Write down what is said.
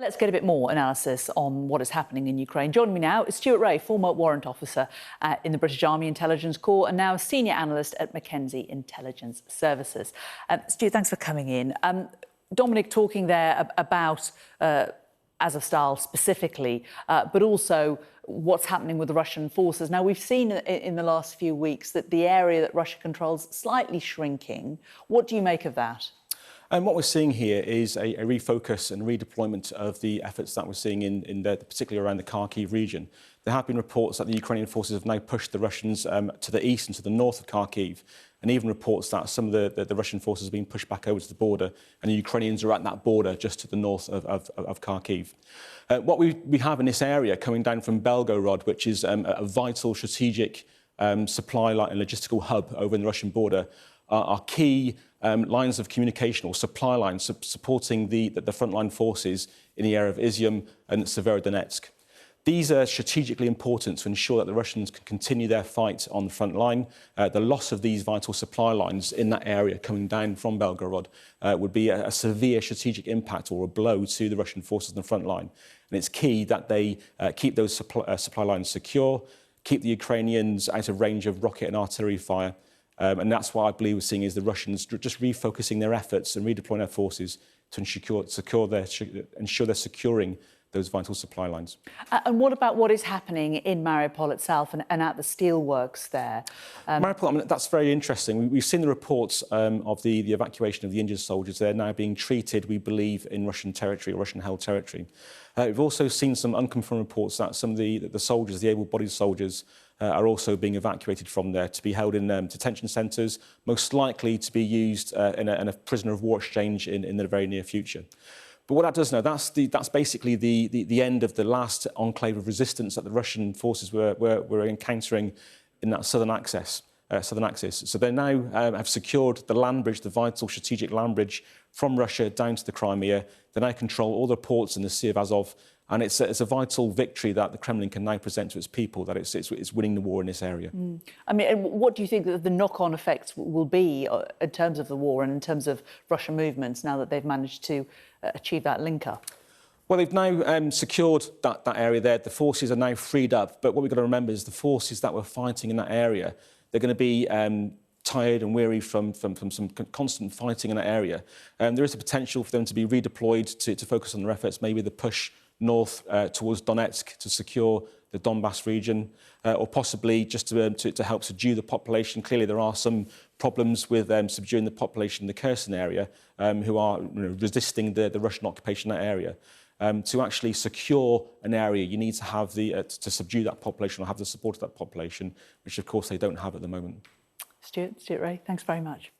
let's get a bit more analysis on what is happening in Ukraine. Joining me now is Stuart Ray, former warrant officer in the British Army Intelligence Corps and now a senior analyst at McKenzie Intelligence Services. Stuart, thanks for coming in. Dominic talking there about Azovstal specifically, but also what's happening with the Russian forces. Now, we've seen in the last few weeks that the area that Russia controls is slightly shrinking. What do you make of that? And what we're seeing here is a refocus and redeployment of the efforts that we're seeing particularly around the Kharkiv region. There have been reports that the Ukrainian forces have now pushed the Russians to the east and to the north of Kharkiv, and even reports that some of the Russian forces have been pushed back over to the border, and the Ukrainians are at that border just to the north of Kharkiv. What we have in this area coming down from Belgorod, which is a vital strategic supply line and logistical hub over in the Russian border, are key lines of communication or supply lines supporting the frontline forces in the area of Izium and Severodonetsk. These are strategically important to ensure that the Russians can continue their fight on the front line. The loss of these vital supply lines in that area coming down from Belgorod would be a severe strategic impact or a blow to the Russian forces on the front line. And it's key that they keep those supply lines secure, keep the Ukrainians out of range of rocket and artillery fire. And that's what I believe we're seeing is the Russians just refocusing their efforts and redeploying their forces to ensure they're securing those vital supply lines. And what about what is happening in Mariupol itself and at the steelworks there? Mariupol, I mean, that's very interesting. We've seen the reports of the evacuation of the injured soldiers. They're now being treated, we believe, in Russian territory, or Russian-held territory. We've also seen some unconfirmed reports that some of the soldiers, the able-bodied soldiers, are also being evacuated from there to be held in detention centres, most likely to be used in a prisoner of war exchange in the very near future. But what that does now, that's basically the end of the last enclave of resistance that the Russian forces were encountering in that southern axis. So they now have secured the land bridge, the vital strategic land bridge from Russia down to the Crimea. They now control all the ports in the Sea of Azov, and it's a vital victory that the Kremlin can now present to its people, that it's winning the war in this area. I mean, what do you think that the knock-on effects will be in terms of the war and in terms of Russian movements now that they've managed to achieve that link-up? Well, they've now secured that area there. The forces are now freed up. But what we've got to remember is the forces that were fighting in that area, they're going to be tired and weary from some constant fighting in that area. There is a potential for them to be redeployed to focus on their efforts, maybe the push north towards Donetsk to secure the Donbass region, or possibly just to help subdue the population. Clearly, there are some problems with subduing the population in the Kherson area, who are resisting the Russian occupation of that area. To actually secure an area, you need to have to subdue that population or have the support of that population, which, of course, they don't have at the moment. Stuart Ray, thanks very much.